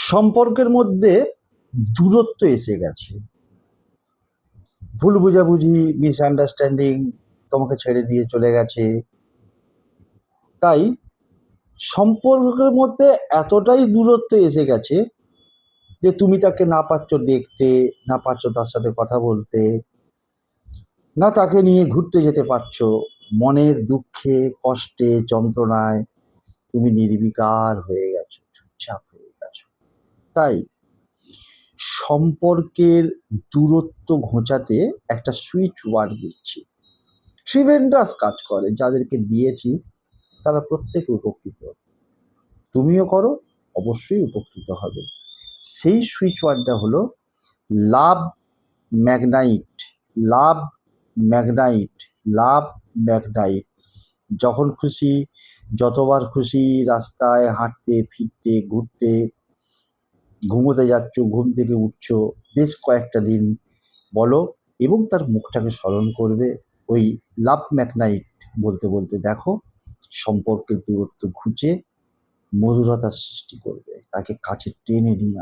সম্পর্কের মধ্যে দূরত্ব এসে গেছে, ভুল বোঝাবুঝি, মিসআন্ডারস্ট্যান্ডিং, তোমাকে ছেড়ে দিয়ে চলে গেছে। তাই সম্পর্কের মধ্যে এতটাই দূরত্ব এসে গেছে যে তুমি তাকে না পারছো দেখতে, না পারছো তার সাথে কথা বলতে, না তাকে নিয়ে ঘুরতে যেতে পারছো। মনের দুঃখে, কষ্টে, যন্ত্রণায় তুমি নির্বিকার হয়ে গেছো, চুপচাপ হয়ে গেছো। তাই সম্পর্কের দূরত্ব ঘোচাতে একটা সুইচ ওয়ার্ড দিচ্ছি, ট্রিমেন্ডাস কাজ করে। যাদেরকে দিয়েছি তারা প্রত্যেকে উপকৃত, তুমিও করো, অবশ্যই উপকৃত হবে। সেই সুইচ ওয়ার্ডটা হলো লাভ ম্যাগনাইট। লাভ ম্যাগনাইট, লাভ ম্যাগনাইট। যখন খুশি, যতবার খুশি রাস্তায় হাঁটতে ফিরতে, ঘুরতে, ঘুমোতে যাচ্ছ, ঘুম থেকে উঠছো, বেশ কয়েকটা দিন বলো এবং তার মুখটাকে স্মরণ করবে। ওই লাভ ম্যাগনাইট বলতে বলতে দেখো সম্পর্কের দূরত্ব ঘুচে মধুরতার সৃষ্টি করবে, তাকে কাছে টেনে নিয়ে